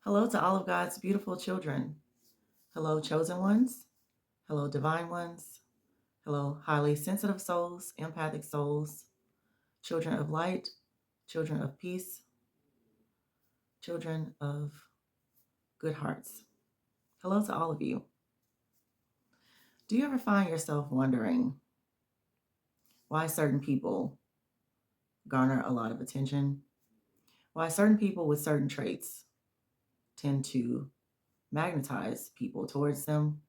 Hello to all of God's beautiful children. Hello, chosen ones. Hello, divine ones. Hello, highly sensitive souls, empathic souls, children of light, children of peace, children of good hearts. Hello to all of you. Do you ever find yourself wondering why certain people garner a lot of attention? Why certain people with certain traits tend to magnetize people towards them?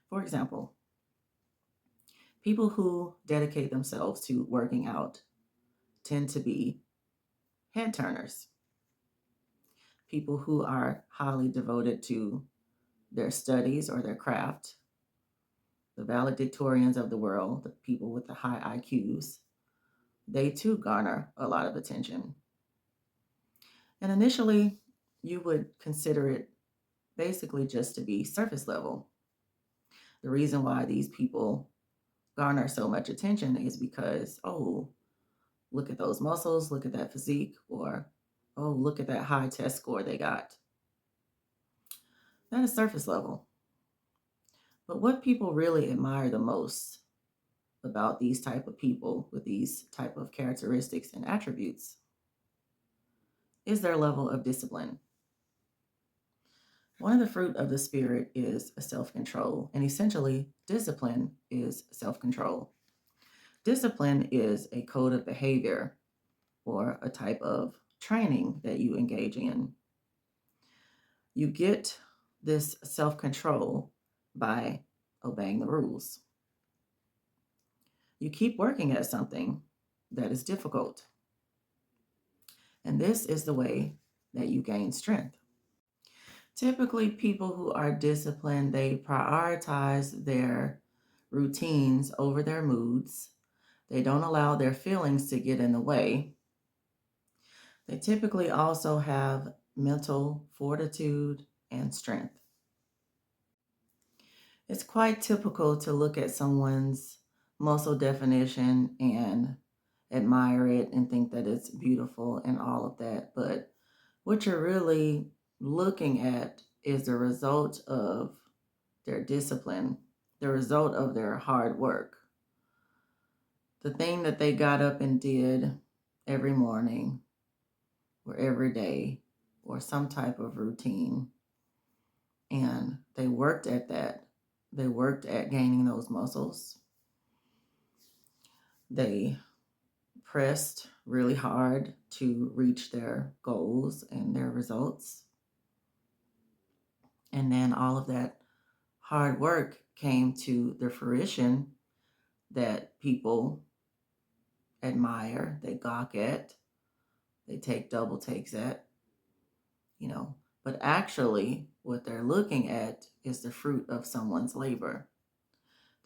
For example, people who dedicate themselves to working out tend to be head turners. People who are highly devoted to their studies or their craft, the valedictorians of the world, the people with the high IQs, they too garner a lot of attention. And initially, you would consider it basically just to be surface level. The reason why these people garner so much attention is because, oh, look at those muscles, look at that physique, or, oh, look at that high test score they got. That is surface level. But what people really admire the most about these type of people with these type of characteristics and attributes is their level of discipline. One of the fruit of the spirit is self-control, and essentially discipline is self-control. Discipline is a code of behavior or a type of training that you engage in. You get this self-control by obeying the rules. You keep working at something that is difficult. And this is the way that you gain strength. Typically, people who are disciplined, they prioritize their routines over their moods. They don't allow their feelings to get in the way. They typically also have mental fortitude and strength. It's quite typical to look at someone's muscle definition and admire it and think that it's beautiful and all of that. But what you're really looking at is the result of their discipline, the result of their hard work. The thing that they got up and did every morning or every day or some type of routine. And they worked at that. They worked at gaining those muscles. They pressed really hard to reach their goals and their results. And then all of that hard work came to the fruition that people admire, they gawk at, they take double takes at, But actually, what they're looking at is the fruit of someone's labor.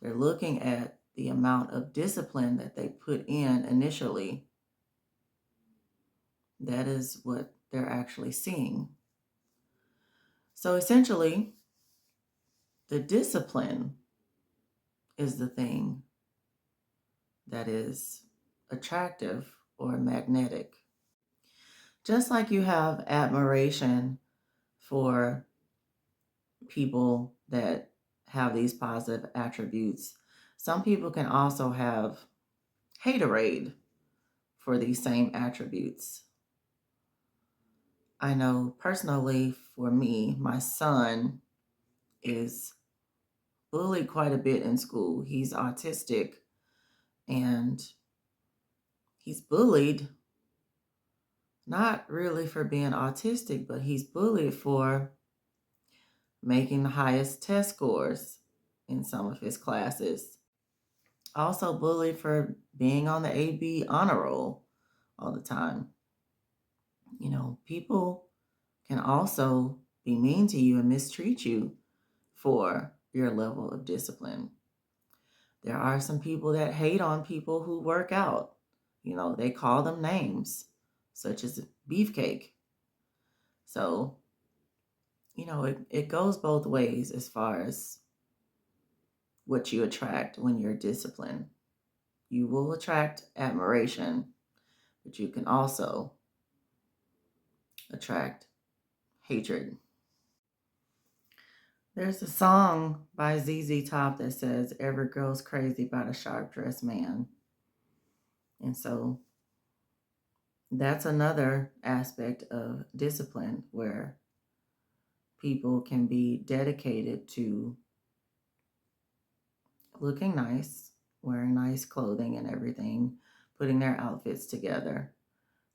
They're looking at the amount of discipline that they put in initially. That is what they're actually seeing. So essentially, the discipline is the thing that is attractive or magnetic. Just like you have admiration for people that have these positive attributes, some people can also have haterade for these same attributes. I know personally for me, my son is bullied quite a bit in school. He's autistic and he's bullied not really for being autistic, but he's bullied for making the highest test scores in some of his classes. Also bullied for being on the AB honor roll all the time. People can also be mean to you and mistreat you for your level of discipline. There are some people that hate on people who work out. They call them names, such as beefcake. So, it goes both ways as far as what you attract when you're disciplined. You will attract admiration, but you can also attract hatred. There's a song by ZZ Top that says, "Every girl's crazy about a sharp dressed man." And so that's another aspect of discipline where people can be dedicated to looking nice, wearing nice clothing and everything, putting their outfits together.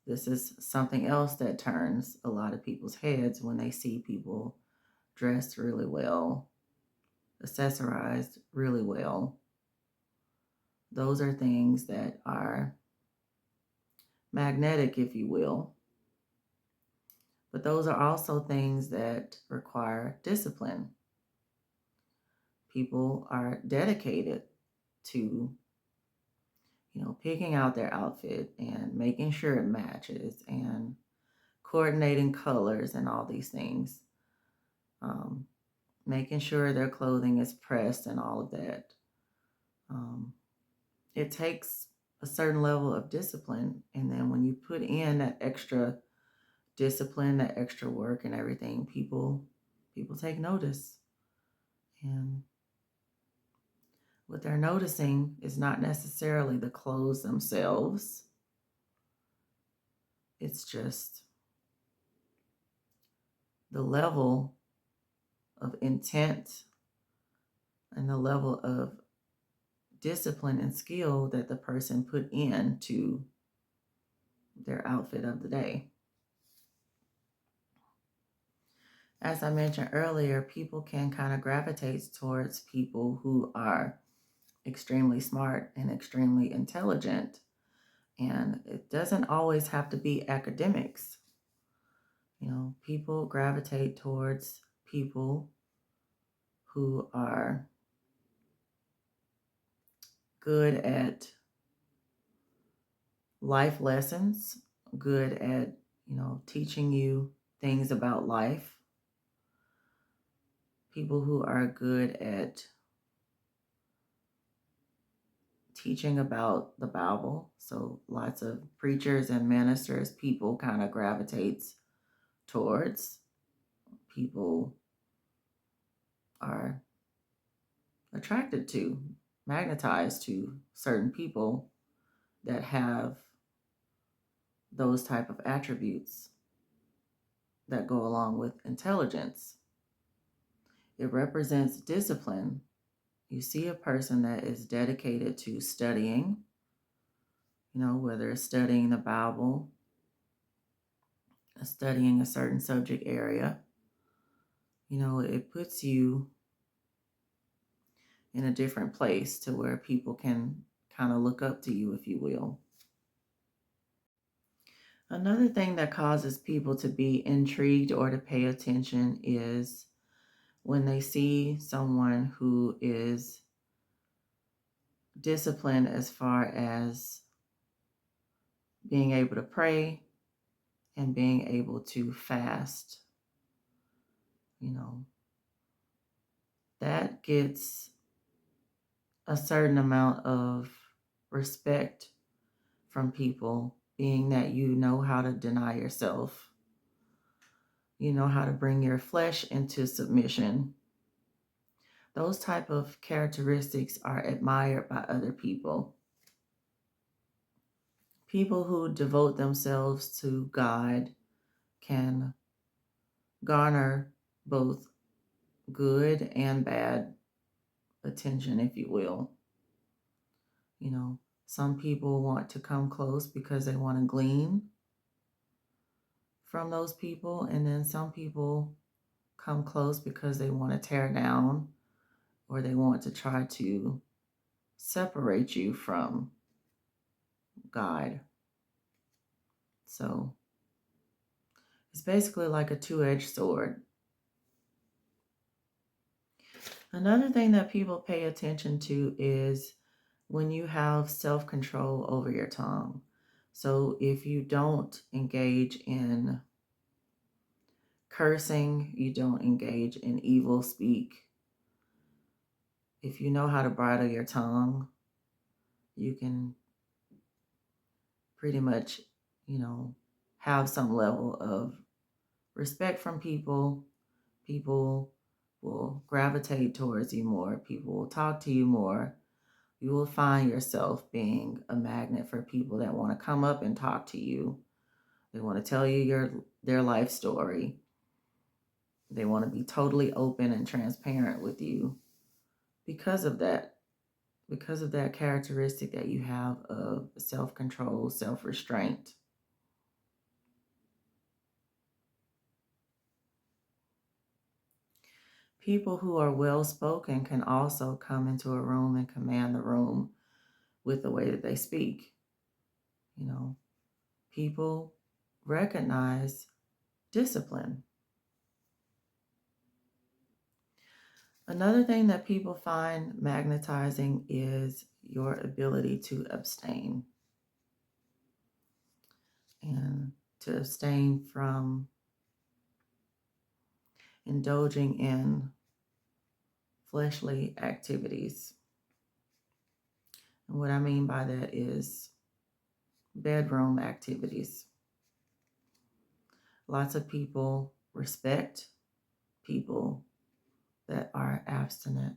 This is something else that turns a lot of people's heads when they see people dressed really well, accessorized really well. Those are things that are magnetic, if you will. But those are also things that require discipline. People are dedicated to, picking out their outfit and making sure it matches and coordinating colors and all these things. Making sure their clothing is pressed and all of that. It takes a certain level of discipline. And then when you put in that extra discipline, that extra work and everything, people take notice. And what they're noticing is not necessarily the clothes themselves. It's just the level of intent and the level of discipline and skill that the person put into their outfit of the day. As I mentioned earlier, people can kind of gravitate towards people who are extremely smart and extremely intelligent. And it doesn't always have to be academics. People gravitate towards people who are good at life lessons, good at, teaching you things about life. People who are good at teaching about the Bible. So lots of preachers and ministers, people kind of gravitates towards. People are attracted to, magnetized to certain people that have those type of attributes that go along with intelligence. It represents discipline. You see a person that is dedicated to studying, whether it's studying the Bible, studying a certain subject area, it puts you in a different place to where people can kind of look up to you, if you will. Another thing that causes people to be intrigued or to pay attention is when they see someone who is disciplined as far as being able to pray and being able to fast. That gets a certain amount of respect from people, being that you know how to deny yourself. You know how to bring your flesh into submission. Those type of characteristics are admired by other people. People who devote themselves to God can garner both good and bad attention, if you will. Some people want to come close because they want to glean from those people, and then some people come close because they want to tear down or they want to try to separate you from God. So it's basically like a two-edged sword. Another thing that people pay attention to is when you have self-control over your tongue. So if you don't engage in cursing, you don't engage in evil speak, if you know how to bridle your tongue, you can pretty much, have some level of respect from people, people will gravitate towards you more. People will talk to you more. You will find yourself being a magnet for people that want to come up and talk to you. They want to tell you their life story. They want to be totally open and transparent with you because of that. Because of that characteristic that you have of self-control, self-restraint. People who are well-spoken can also come into a room and command the room with the way that they speak. You know, people recognize discipline. Another thing that people find magnetizing is your ability to abstain. And to abstain from indulging in fleshly activities. And what I mean by that is bedroom activities. Lots of people respect people that are abstinent.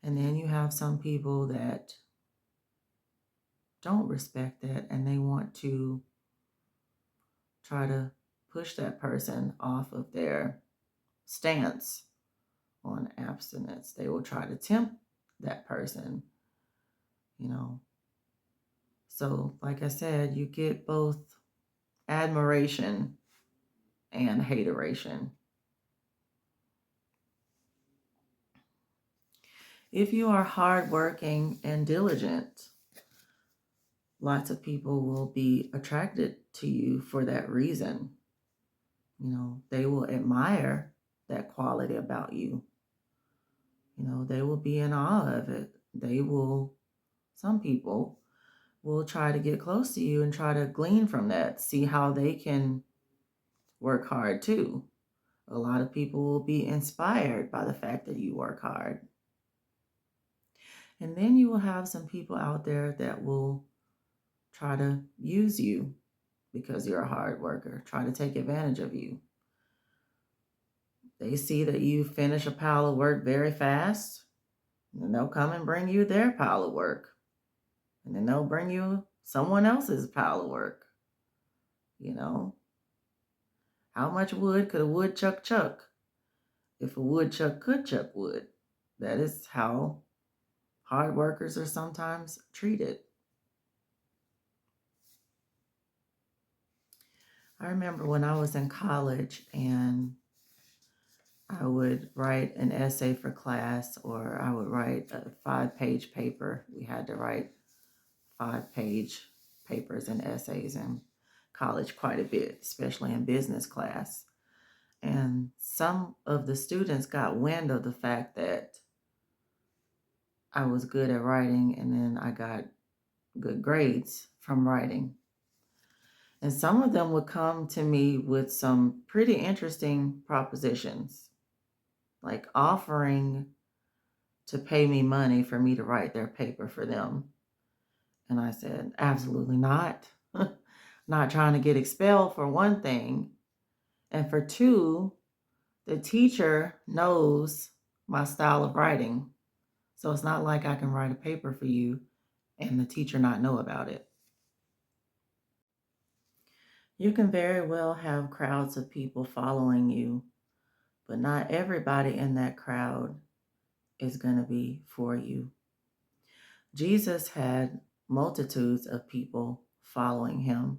And then you have some people that don't respect that and they want to try to push that person off of their stance on abstinence. They will try to tempt that person, you know. So, like I said, you get both admiration and hateration. If you are hardworking and diligent, lots of people will be attracted to you for that reason. You know, they will admire that quality about you. You know, they will be in awe of it. Some people will try to get close to you and try to glean from that, see how they can work hard too. A lot of people will be inspired by the fact that you work hard. And then you will have some people out there that will try to use you because you're a hard worker, try to take advantage of you. They see that you finish a pile of work very fast, and they'll come and bring you their pile of work. And then they'll bring you someone else's pile of work. You know, how much wood could a woodchuck chuck if a woodchuck could chuck wood? That is how hard workers are sometimes treated. I remember when I was in college and I would write an essay for class, or I would write a 5-page paper. We had to write 5-page papers and essays in college quite a bit, especially in business class. And some of the students got wind of the fact that I was good at writing, and then I got good grades from writing. And some of them would come to me with some pretty interesting propositions, like offering to pay me money for me to write their paper for them. And I said, absolutely not. Not trying to get expelled, for one thing. And for two, the teacher knows my style of writing. So it's not like I can write a paper for you and the teacher not know about it. You can very well have crowds of people following you, but not everybody in that crowd is going to be for you. Jesus had multitudes of people following him,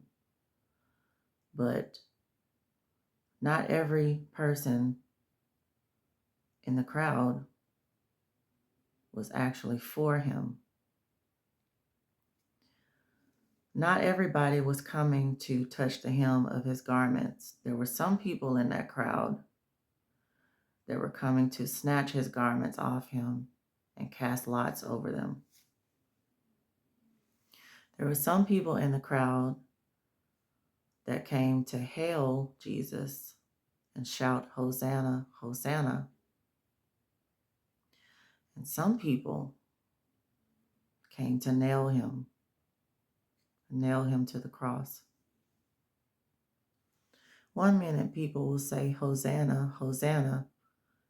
but not every person in the crowd was actually for him. Not everybody was coming to touch the hem of his garments. There were some people in that crowd that were coming to snatch his garments off him and cast lots over them. There were some people in the crowd that came to hail Jesus and shout, Hosanna, Hosanna. And some people came to nail him to the cross. One minute people will say, Hosanna, Hosanna,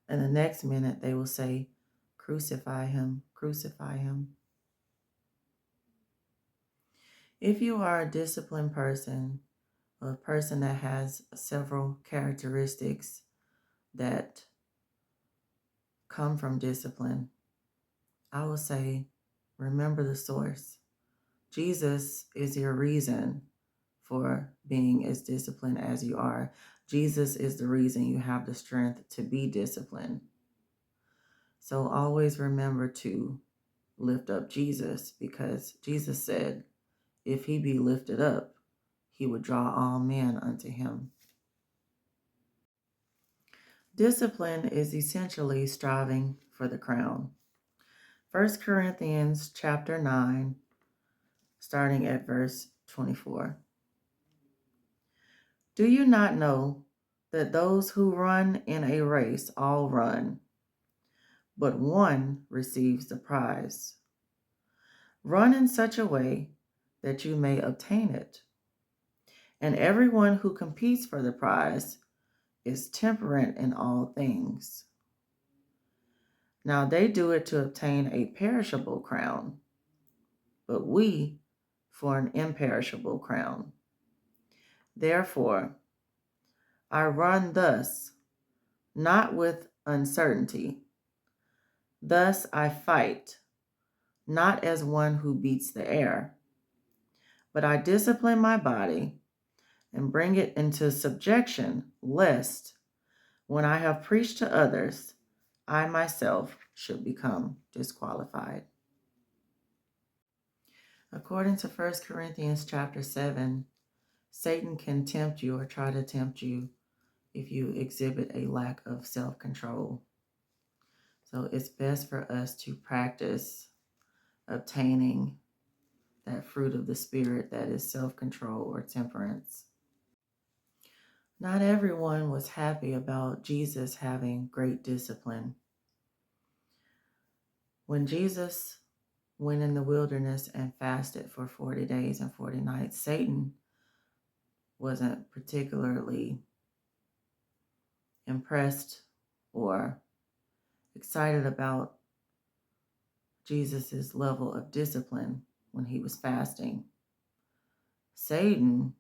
and the next minute they will say, crucify him, crucify him. If you are a disciplined person, or a person that has several characteristics that come from discipline, I will say, remember the source. Jesus is your reason for being as disciplined as you are. Jesus is the reason you have the strength to be disciplined. So always remember to lift up Jesus, because Jesus said, if he be lifted up, he would draw all men unto him. Discipline is essentially striving for the crown. 1 Corinthians chapter 9, starting at verse 24. Do you not know that those who run in a race all run, but one receives the prize? Run in such a way that you may obtain it. And everyone who competes for the prize is temperate in all things. Now they do it to obtain a perishable crown, but we for an imperishable crown. Therefore, I run thus, not with uncertainty. Thus I fight, not as one who beats the air, but I discipline my body and bring it into subjection, lest, when I have preached to others, I myself should become disqualified. According to 1 Corinthians chapter 7, Satan can tempt you or try to tempt you if you exhibit a lack of self-control. So it's best for us to practice obtaining that fruit of the Spirit that is self-control or temperance. Not everyone was happy about Jesus having great discipline. When Jesus went in the wilderness and fasted for 40 days and 40 nights, Satan wasn't particularly impressed or excited about Jesus's level of discipline when he was fasting. Satan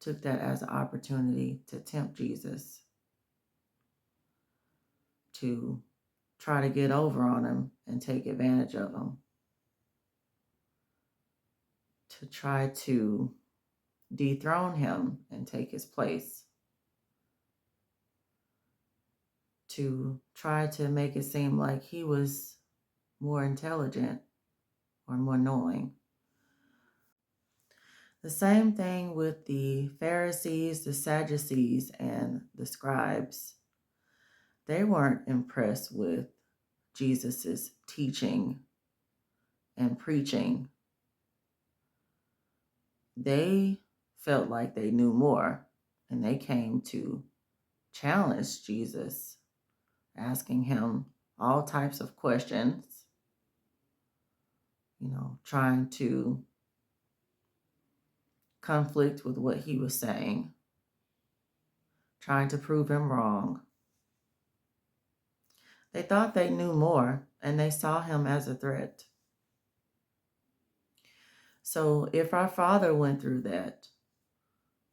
took that as an opportunity to tempt Jesus, to try to get over on him and take advantage of him, to try to dethrone him and take his place, to try to make it seem like he was more intelligent or more knowing. The same thing with the Pharisees, the Sadducees, and the scribes. They weren't impressed with Jesus's teaching and preaching. They felt like they knew more, and they came to challenge Jesus, asking him all types of questions, trying to conflict with what he was saying, trying to prove him wrong. They thought they knew more, and they saw him as a threat. So if our Father went through that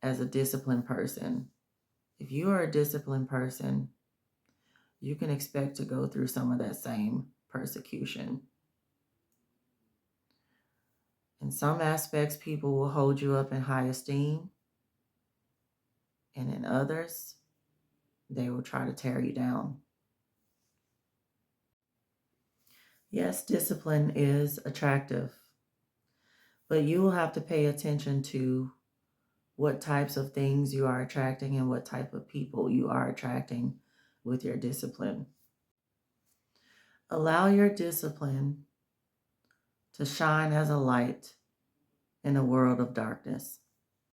as a disciplined person, if you are a disciplined person, you can expect to go through some of that same persecution. In some aspects, people will hold you up in high esteem, and in others, they will try to tear you down. Yes, discipline is attractive, but you will have to pay attention to what types of things you are attracting and what type of people you are attracting with your discipline. Allow your discipline to shine as a light in a world of darkness.